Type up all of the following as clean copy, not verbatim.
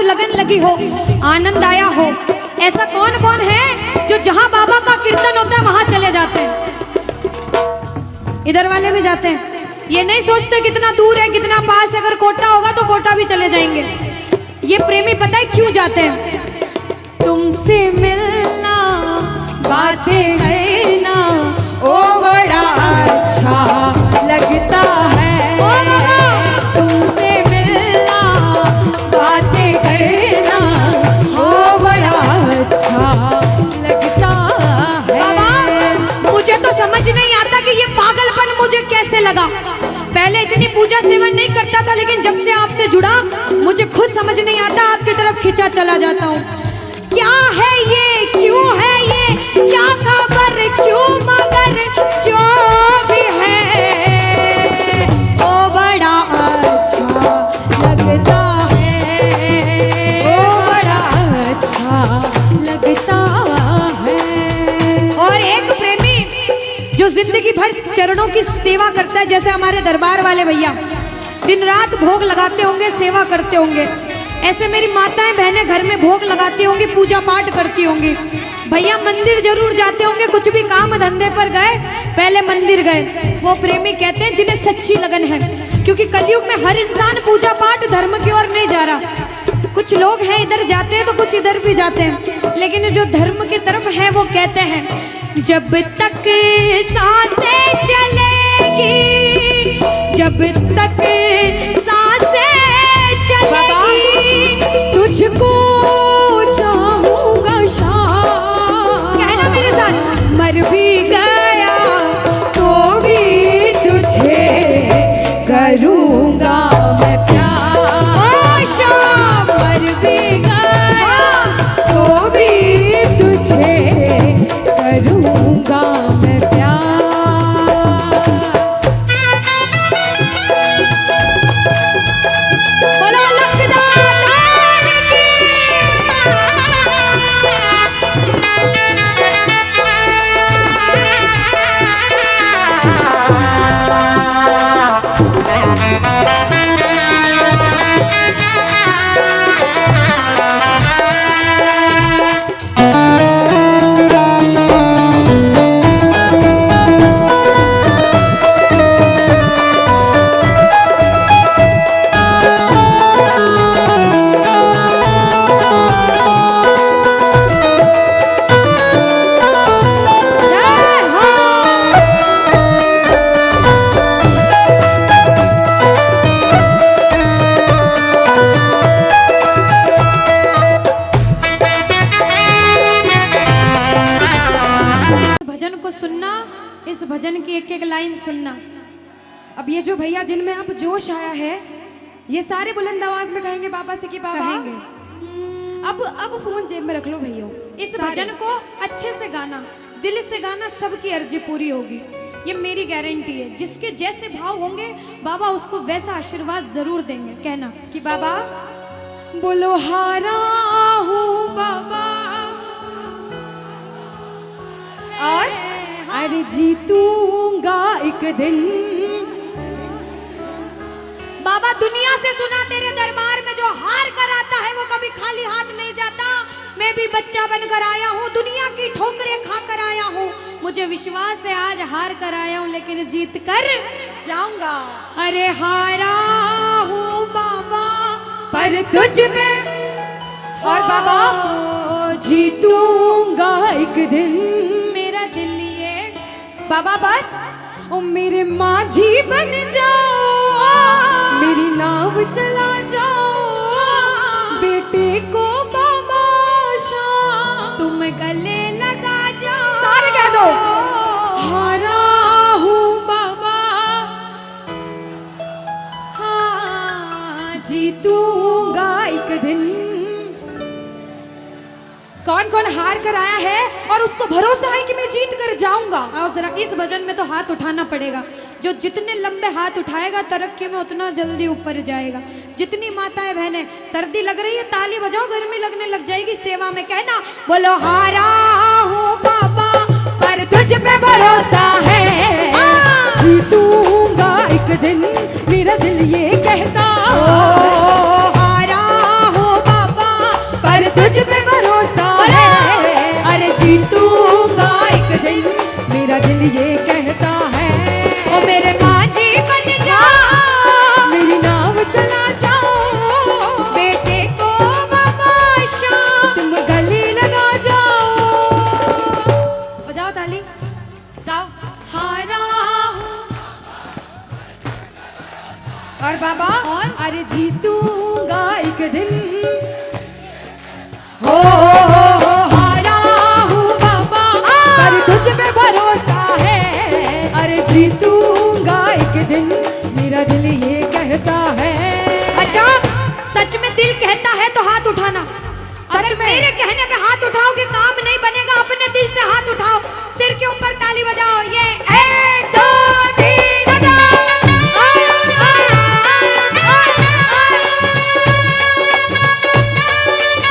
लगन लगी हो, आनंद आया हो। ऐसा कौन कौन है जो जहां बाबा का कीर्तन होता है वहां चले जाते हैं? इधर वाले भी जाते हैं, ये नहीं सोचते कितना दूर है कितना पास है। अगर कोटा होगा तो कोटा भी चले जाएंगे। ये प्रेमी पता है क्यों जाते हैं? तुमसे मिलना, बातें करना, ओ बड़ा अच्छा लगता है। तुमसे मिलना, बातें करना, ओ बड़ा अच्छा लगता है। बाबा मुझे तो समझ नहीं आता कि ये पागलपन मुझे कैसे लगा। पहले इतनी पूजा सेवन नहीं करता था, लेकिन जब से आपसे जुड़ा मुझे खुद समझ नहीं आता, आपकी तरफ खिंचा चला जाता हूँ। क्या है ये, क्यों है ये, क्या खबर, क्यों, मगर जो भी है वो बड़ा अच्छा लगता है, वो बड़ा अच्छा लगता है। और एक प्रेमी जो जिंदगी भर चरणों की सेवा करता है, जैसे हमारे दरबार वाले भैया दिन रात भोग लगाते होंगे, सेवा करते होंगे, ऐसे मेरी माताएं बहनें घर में भोग लगाती होंगी, पूजा पाठ करती होंगी। भैया मंदिर जरूर जाते होंगे, कुछ भी काम धंधे पर गए पहले मंदिर गए। वो प्रेमी कहते हैं जिन्हें सच्ची लगन है, क्योंकि कलयुग में हर इंसान पूजा पाठ धर्म की ओर नहीं जा रहा। कुछ लोग हैं इधर जाते हैं तो कुछ इधर भी जाते हैं, लेकिन जो धर्म की तरफ है वो कहते हैं जब तक सांसें चलेगी, जब तक सांसें चलेगी, तुझको चाहूंगा शाम। कहना मेरे साथ, मर भी गया तो भी तुझे करूंगा मैं प्यार। शाम मर भी गया तो भी तुझे करूंगा मैं प्यार। भजन की एक एक लाइन सुनना। अब ये जो भैया जिनमें अब जोश आया है, ये सारे बुलंद आवाज में कहेंगे बाबा से कि बाबा कहेंगे। अब फोन जेब में रख लो भैया। इस भजन को अच्छे से गाना, दिल से गाना, सबकी अर्जी पूरी होगी, ये मेरी गारंटी है। जिसके जैसे भाव होंगे बाबा उसको वैसा आशीर्वाद जरूर देंगे। कहना कि बाबा बोलो हारा हूँ बाबा और अरे जीतूंगा एक दिन। बाबा दुनिया से सुना तेरे दरबार में जो हार कर आता है वो कभी खाली हाथ नहीं जाता। मैं भी बच्चा बनकर आया हूँ, दुनिया की ठोकरें खाकर आया हूँ। मुझे विश्वास है आज हार कर आया हूँ लेकिन जीत कर जाऊंगा। अरे हारा हूँ बाबा पर तुझ में और बाबा जीतूंगा एक दिन। मेरा दिल ये बाबा बस ओ मेरे माझी बन जाओ, मेरी नाव चला जाओ, बेटे को बाबा शाम तुम गले लगा जाओ। सारे कह दो हारा हूँ बाबा, हाँ जीतूंगा एक दिन। कौन कौन हार कर आया है और उसको भरोसा है कि मैं जीत कर जाऊंगा। और जरा इस भजन में तो हाथ उठाना पड़ेगा। जो जितने लंबे हाथ उठाएगा तरक्की में उतना जल्दी ऊपर जाएगा। जितनी माताएं बहनें सर्दी लग रही है ताली बजाओ, गर्मी लगने लग जाएगी सेवा में। कहना बोलो हारा हूँ बाबा पर तुझ पे भरोसा है, जीतूंगा एक दिन मेरा दिल ये कहता। हारा हूँ बाबा है तो हाथ उठाना। अगर मेरे कहने पे हाथ उठाओगे काम नहीं बनेगा, अपने दिल से हाथ उठाओ, सिर के ऊपर ताली बजाओ। ये 1 2 3 बजाओ।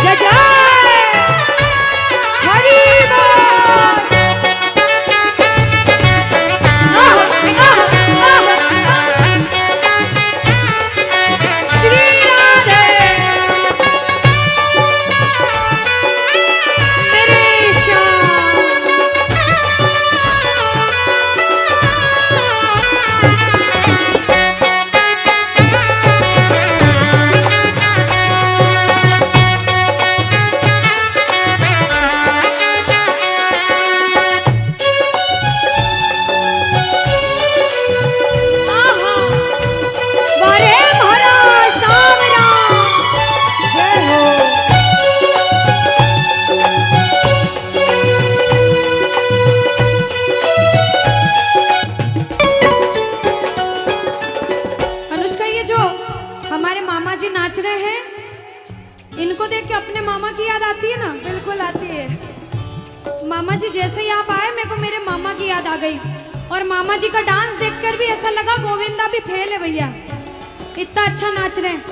जय जय नाच रहे हैं, इनको देख के अपने मामा की याद आती है ना? बिल्कुल आती है। मामा जी जैसे ही आप आए मेरे को मेरे मामा की याद आ गई, और मामा जी का डांस देखकर भी ऐसा लगा गोविंदा भी फेल है भैया, इतना अच्छा नाच रहे हैं।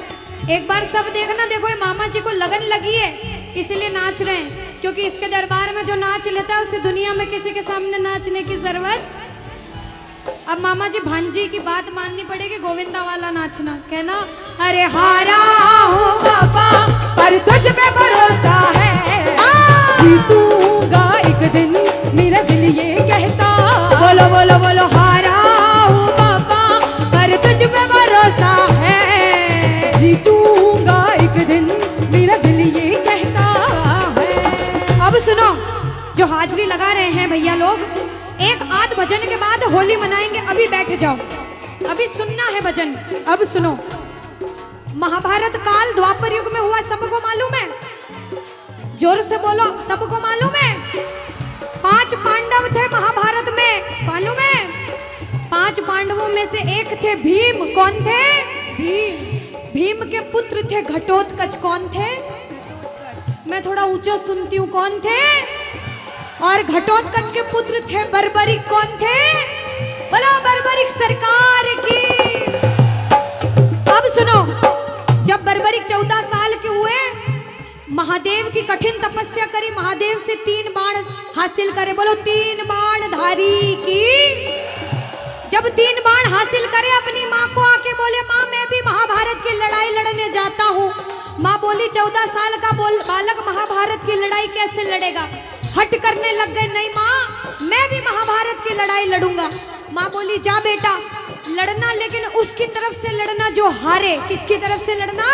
एक बार सब देखना, देखो ये मामा जी को लगन लगी है इसलिए नाच रहे हैं, क्योंकि इसके दरबार में जो नाच लेता है उसे दुनिया में किसी के सामने नाचने की जरूरत। अब मामा जी भांजी की बात माननी पड़ेगी, गोविंदा वाला नाचना, कहना अरे हारा हूँ बाबा पर तुझ पे भरोसा है, जीतूंगा एक दिन मेरा दिल ये कहता। बोलो बोलो बोलो, हारा हूँ बाबा पर तुझ पे भरोसा है, जीतूंगा एक दिन मेरा दिल ये कहता है। अब सुनो, जो हाजिरी लगा रहे हैं भैया लोग, एक आध भजन के बाद होली मनाएंगे, अभी बैठ जाओ, अभी सुनना है भजन। अब सुनो, महाभारत काल द्वापर युग में हुआ, सबको मालूम है? जोर से बोलो, सबको मालूम है? 5 पांडव थे महाभारत में, मालूम है? 5 पांडवों में से एक थे भीम। कौन थे? भीम। भीम के पुत्र थे घटोत्कच। कौन थे? मैं थोड़ा ऊंचा सुनती हूँ। कौन थे? और घटोत्कच के पुत्र थे बर्बरिक। कौन थे? बोलो बर्बरिक सरकार की। अब सुनो, जब बर्बरिक 14 साल के हुए, महादेव की कठिन तपस्या करी, महादेव से 3 बाण हासिल करे। बोलो 3 बाण धारी की। जब 3 बाण हासिल करे, अपनी माँ को आके बोले, माँ मैं भी महाभारत की लड़ाई लड़ने जाता हूँ। माँ बोली 14 साल का बालक महाभारत की लड़ाई कैसे लड़ेगा? हट करने लग गए, नहीं माँ मैं भी महाभारत की लड़ाई लड़ूंगा। माँ बोली जा बेटा लड़ना, लेकिन उसकी तरफ से लड़ना जो हारे। किसकी तरफ से लड़ना?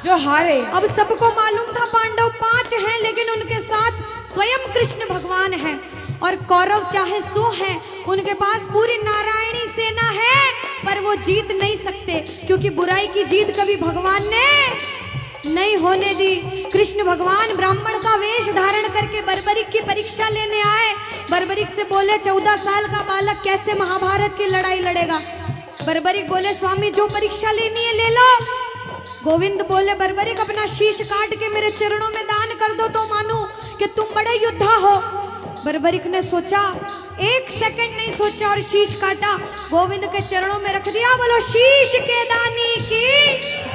जो हारे। अब सबको मालूम था पांडव 5 हैं, लेकिन उनके साथ स्वयं कृष्ण भगवान हैं, और कौरव चाहे 100 हैं, उनके पास पूरी नारायणी सेना है, पर वो जीत नहीं सकते, क्योंकि बुराई की जीत कभी भगवान ने नहीं होने दी। कृष्ण भगवान ब्राह्मण का वेश धारण करके बर्बरिक की परीक्षा लेने आए। बर्बरिक से बोले 14 साल का बालक कैसे महाभारत की लड़ाई लड़ेगा? बर्बरिक बोले स्वामी जो परीक्षा लेनी है ले लो। गोविंद बोले बर्बरिक अपना शीश काट के मेरे चरणों में दान कर दो तो मानूं कि तुम बड़े योद्धा हो। बर्बरिक ने सोचा, 1 सेकंड नहीं सोचा और शीश काटा, गोविंद के चरणों में रख दिया। बोलो शीश के दानी की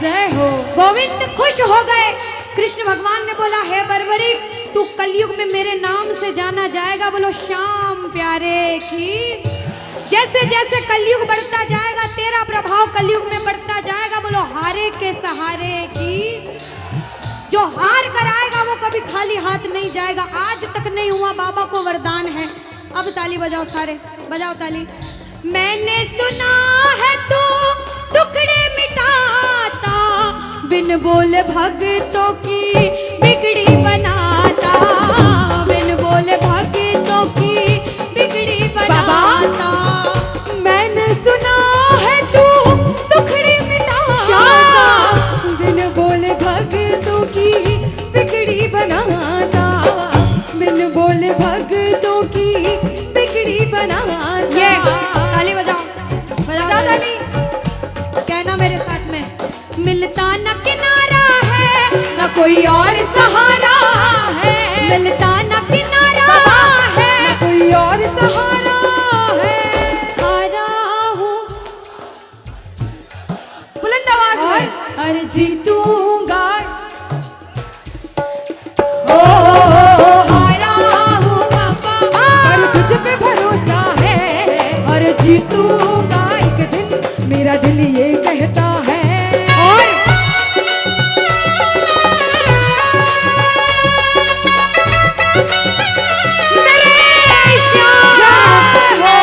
जय हो। गोविंद खुश हो गए। कृष्ण भगवान ने बोला हे बर्बरिक तू कलयुग में मेरे नाम से जाना जाएगा। बोलो श्याम प्यारे की। जैसे जैसे कलयुग बढ़ता जाएगा तेरा प्रभाव कलयुग में बढ़ता जाएगा। बोलो हारे के सहारे की। जो हार कर आएगा वो कभी खाली हाथ नहीं जाएगा। आज तक नहीं हुआ, बाबा को वरदान है। अब ताली बजाओ, सारे बजाओ ताली। मैंने सुना है तू टुकड़े मिटाता, बिन बोले भक्तों की बिगड़ी बनाता, बिन बोले भक्तों की बिगड़ी बनाता। मैंने सुना है तू टुकड़े मिटाता, बिन बोले भक्तों की बिगड़ी बनाता, बिन बोले भक्तों की बिगड़ी बनाता। ये ताली बजाओ, बजाओ ताली। कहना मेरे साथ में, मिलता न किनारा है न चलता न किनारा है, न कोई और सहारा है। हारा हूँ बुलंद आवाज में अरे जीतूंगा, ओ हारा हूँ बाबा, और तुझ पे भरोसा है, और जीतूंगा एक दिन, मेरा दिल ये कहता है। और मेरे श्याम हो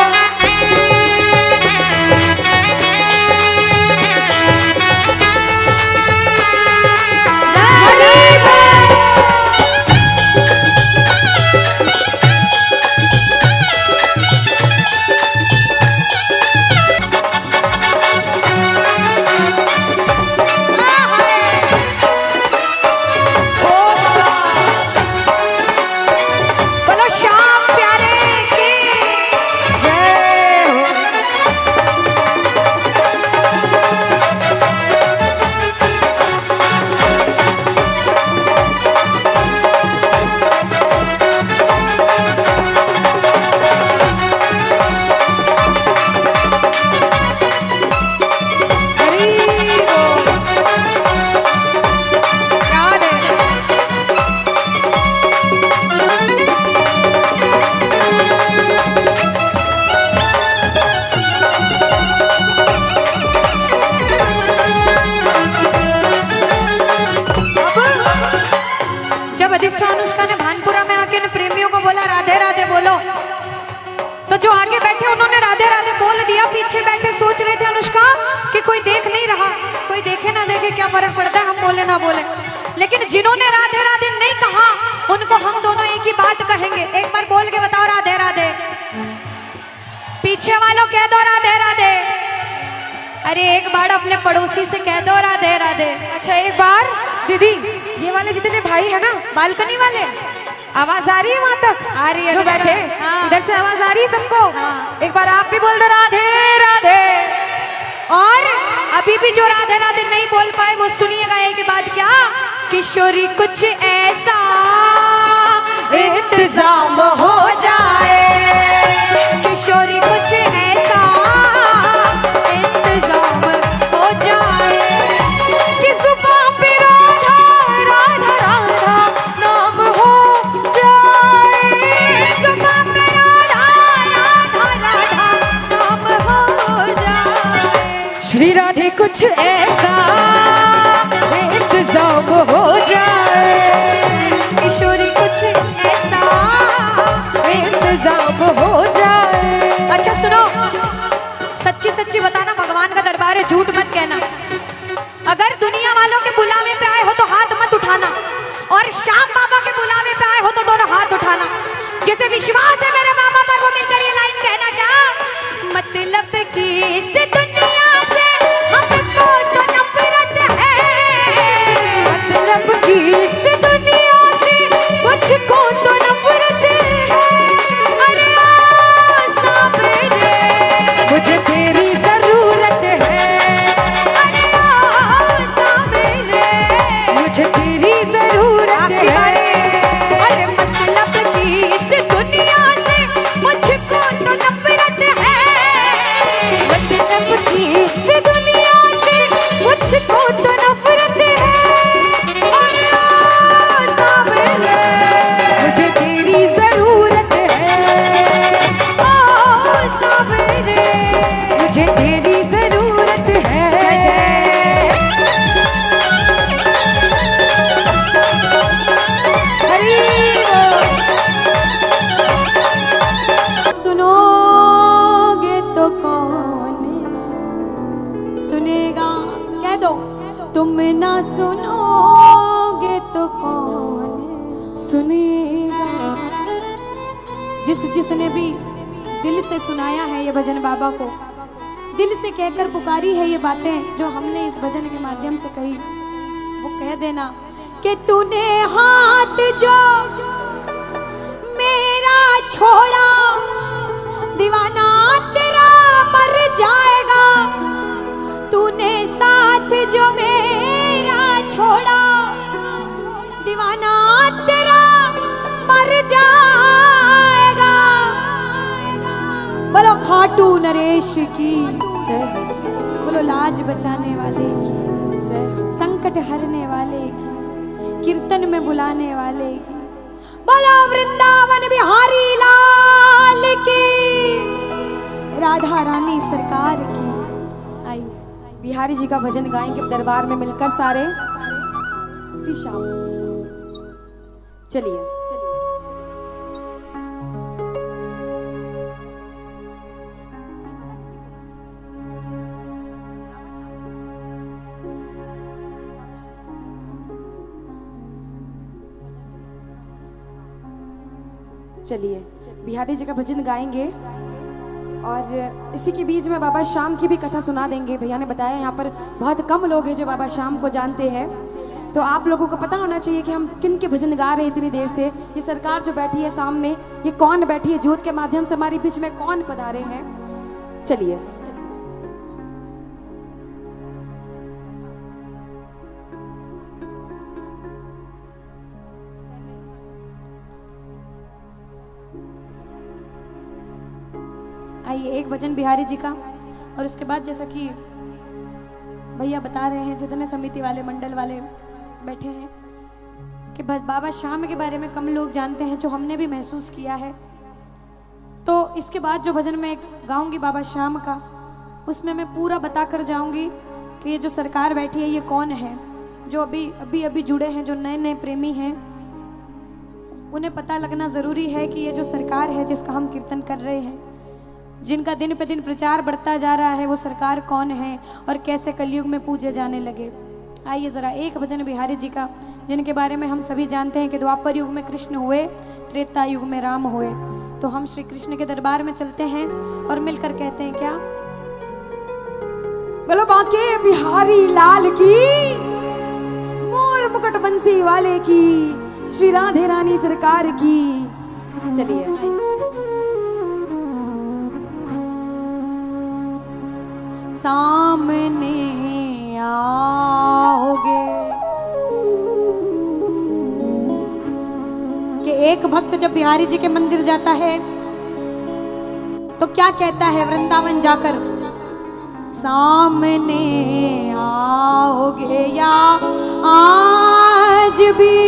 बोलो श्याम प्यारे की जय हो। हरी बोल। याद है। जब अधिष्ठा अनुष्का ने भानपुरा में आके ने प्रेमियों को बोला राधे राधे बोलो, तो जो आगे बैठे उन्होंने राधे राधे बोल दिया। पीछे बैठे सोच रहे थे अनुष्का कि कोई देख नहीं रहा, कोई देखे ना देखे क्या फर्क पड़ता है, हम बोले ना बोले। लेकिन जिन्होंने राधे राधे नहीं कहा उनको हम दोनों एक ही बात कहेंगे। एक बार बोल के बताओ राधे राधे, पीछे वालों कह दो राधे राधे। अरे एक बार अपने पड़ोसी से कह दो राधे राधे। अच्छा एक बार दीदी, ये वाले जितने भाई है ना, बालकनी वाले आवाज आ रही है वहां तक? आ रही है जो अनुष्का। बैठे हाँ। इधर से आवाज आ रही है सबको? हाँ। एक बार आप भी बोल दो राधे राधे। और अभी भी जो राधे राधे नहीं बोल पाए वो सुनिएगा एक बात, क्या किशोरी कुछ ऐसा इंतजाम हो जाए, किशोरी कुछ ऐसा इंतजाम हो जाए कि जुबान पे राधा राधा राधा नाम हो जाए, जुबान पे राधा राधा राधा नाम हो जाए। श्री राधे कुछ ऐसा इंतजाम हो जाए, किशोरी कुछ ऐसा इंतजाम हो जाए। अच्छा सुनो, सच्ची सच्ची बताना, भगवान का दरबार है, झूठ मत कहना। अगर दुनिया वालों के बुलावे पे आए हो तो हाथ मत उठाना, और श्याम बाबा के बुलावे पे आए हो तो दोनों हाथ उठाना। जिसे विश्वास है मेरे मामा पर वो मिलकर ये लाइन कहना, क्या मतलब कि इस दुनिया से हमको तो नफरत है, मतलब कि इस दुनिया से मुझको तो नफरत है। अरे ओ साबरे, मुझे तेरी जरूरत है, अरे ओ साबरे, मुझे तेरी जरूरत आपकी है। बारी। अरे मतलब कि इस दुनिया से मुझको तो नफरत है, मतलब कि इस दुनिया से मुझको तो नफरत है। अरे ओ साबरे, मुझे तेरी जरूरत है, ओ साबरे, मुझे तेरी जरूरत है। हरी बोल। सुनोगे तो कौन सुनेगा, कह दो तुम ना सुनोगे तो कौन सुनेगा। जिसने भी दिल से सुनाया है ये भजन बाबा को, दिल से कहकर पुकारी है ये बातें जो हमने इस भजन के माध्यम से कही, वो कह देना कि तूने हाथ जो मेरा छोड़ा, दीवाना तेरा मर जाएगा। तूने साथ जो मेरा छोड़ा, दीवाना तेरा नरेश की, जय हो, बोलो लाज बचाने वाले की, जय हो, संकट हरने वाले की, कीर्तन में बुलाने वाले की, बोलो वृंदावन बिहारी लाल की, राधा रानी सरकार की। आइए बिहारी जी का भजन गाएंगे दरबार में मिलकर सारे इसी शाम। चलिए चलिए बिहारी जी का भजन गाएंगे और इसी के बीच में बाबा श्याम की भी कथा सुना देंगे। भैया ने बताया यहाँ पर बहुत कम लोग हैं जो बाबा श्याम को जानते हैं, तो आप लोगों को पता होना चाहिए कि हम किन के भजन गा रहे हैं इतनी देर से। ये सरकार जो बैठी है सामने, ये कौन बैठी है, ज्योत के माध्यम से हमारे बीच में कौन पधारे हैं। चलिए आइए एक भजन बिहारी जी का, और उसके बाद जैसा कि भैया बता रहे हैं, जितने समिति वाले मंडल वाले बैठे हैं, कि बाबा श्याम के बारे में कम लोग जानते हैं, जो हमने भी महसूस किया है। तो इसके बाद जो भजन मैं गाऊंगी बाबा श्याम का, उसमें मैं पूरा बता कर जाऊंगी कि ये जो सरकार बैठी है ये कौन है। जो अभी जुड़े हैं, जो नए नए प्रेमी हैं, उन्हें पता लगना ज़रूरी है कि ये जो सरकार है जिसका हम कीर्तन कर रहे हैं, जिनका दिन पे दिन प्रचार बढ़ता जा रहा है, वो सरकार कौन है और कैसे कलयुग में पूजे जाने लगे। आइए ज़रा एक भजन बिहारी जी का, जिनके बारे में हम सभी जानते हैं कि द्वापर युग में कृष्ण हुए, त्रेता युग में राम हुए। तो हम श्री कृष्ण के दरबार में चलते हैं और मिलकर कहते हैं क्या, बोलो बाके बिहारी लाल की, मोर मुकुट बंसी वाले की, श्री राधे रानी सरकार की। चलिए सामने आओगे कि एक भक्त जब बिहारी जी के मंदिर जाता है तो क्या कहता है वृंदावन जाकर, सामने आओगे या आज भी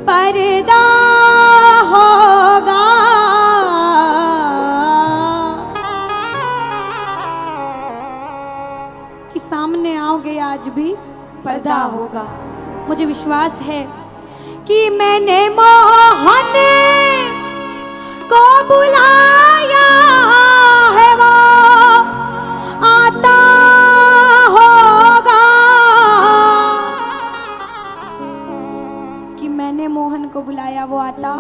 पर्दा होगा, कि सामने आओगे आज भी पर्दा होगा। मुझे विश्वास है कि मैंने मोहन को बुलाया है, वो आता होगा, कि मैंने मोहन को बुलाया वो आता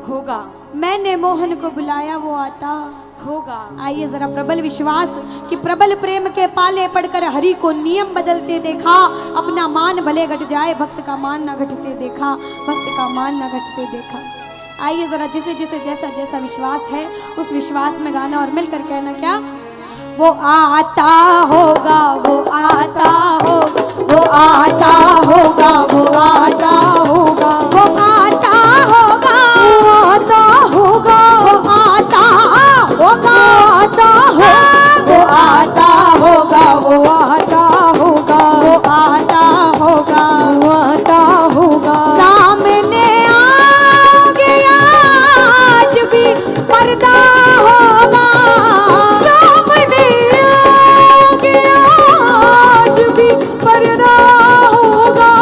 होगा, मैंने मोहन को बुलाया वो आता होगा। आइए जरा प्रबल विश्वास कि प्रबल प्रेम के पाले पड़कर हरि को नियम बदलते देखा, अपना मान भले घट जाए भक्त का मान ना घटते देखा, भक्त का मान ना घटते देखा। आइए जरा जिसे जिसे जैसा जैसा विश्वास है उस विश्वास में गाना और मिलकर कहना क्या, वो आता होगा, वो आता होगा, वो आता होगा, वो आता होगा, वो आता होगा, वो आता होगा, वो आता होगा, आता होगा, वो आता होगा, वो आता होगा, वो आता होगा, वो आता होगा। सामने आओगे आज भी पर्दा होगा, सामने आओगे आज भी पर्दा होगा,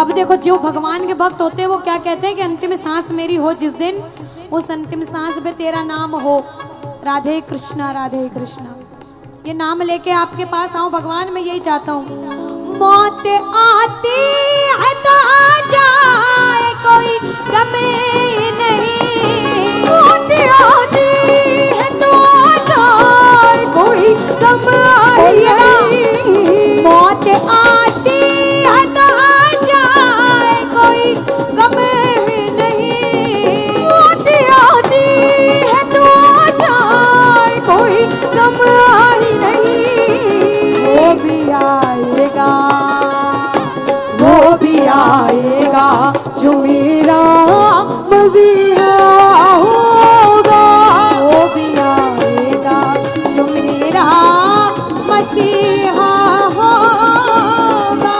अब देखो जो भगवान के भक्त होते हैं वो क्या कहते हैं कि अंतिम सांस मेरी हो जिस दिन, उस अंतिम सांस पे तेरा नाम हो, राधे कृष्णा राधे कृष्णा। ये नाम लेके आपके पास आऊं भगवान, मैं यही चाहता हूँ। मौत आती है तो आ जाए कोई गम नहीं, मौत आती है तो आ जाए कोई गम नहीं, मौत आती है तो आ जाए कोई गम नहीं, मौत आती है तो आ जाए कोई गम ही नहीं। वो भी आएगा, वो भी आएगा जो मेरा मसीहा होगा, वो भी आएगा जो मेरा मसीहा होगा।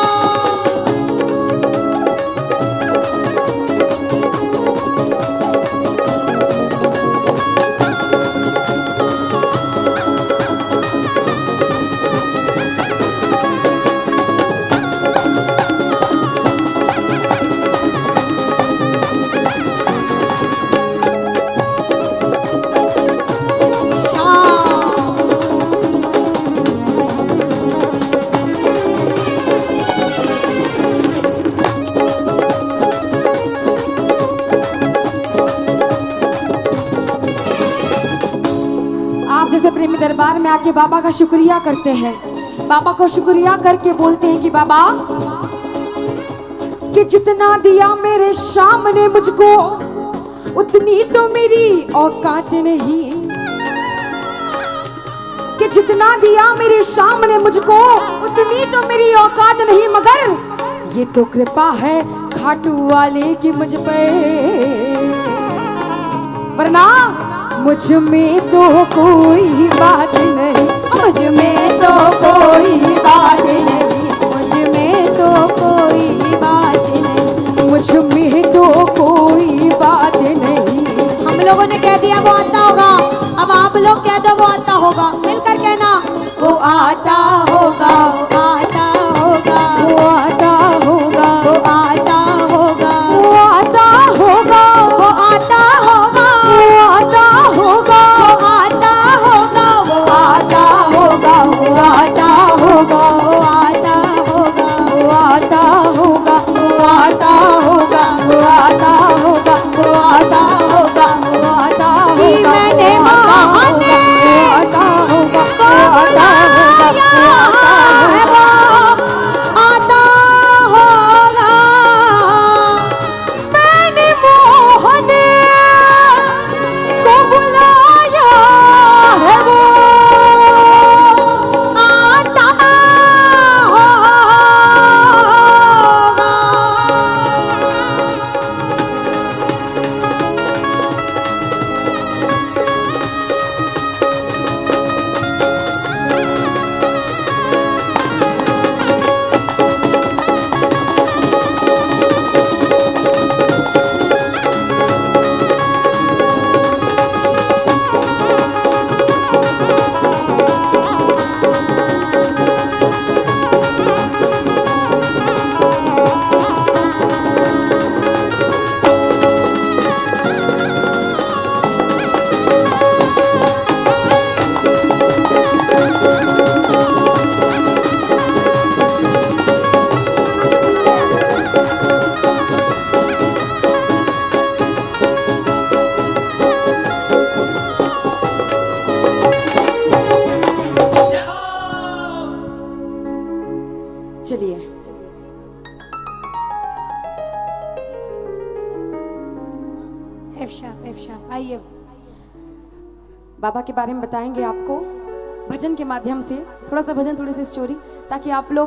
आप जैसे प्रेमी दरबार में आके बाबा का शुक्रिया करते हैं, बाबा को शुक्रिया करके बोलते हैं कि बाबा कि जितना दिया मेरे शाम ने मुझको उतनी तो मेरी औकात नहीं, कि जितना दिया मेरे शाम ने मुझको उतनी तो मेरी औकात नहीं, मगर ये तो कृपा है खाटू वाले की मुझ पे, वरना मुझ में तो कोई बात नहीं, मुझ में तो कोई बात नहीं, मुझ में तो कोई बात नहीं, मुझ में तो कोई बात नहीं। हम लोगों ने कह दिया वो आता होगा, अब आप लोग कह दो वो आता होगा, मिलकर कहना वो आता होगा, वो आता होगा, वो आता होगा, वो आता होगा, वो आता होगा, वो आता होगा, वो आता होगा, वो आता होगा, वो आता होगा, वो आता होगा, वो आता होगा, वो आता होगा, वो आता होगा, वो आता होगा, वो आता होगा, वो आता कि होगा, मैंने माने वो आता होगा, वो बुलाया है, वो आता होगा। मैंने मोहन को बुलाया है, वो आता होगा। चलिए एफ शार्प आइए। बाबा के बारे में बताएंगे आपको भजन के माध्यम से, थोड़ा सा भजन, थोड़ी सी स्टोरी, ताकि आप लोग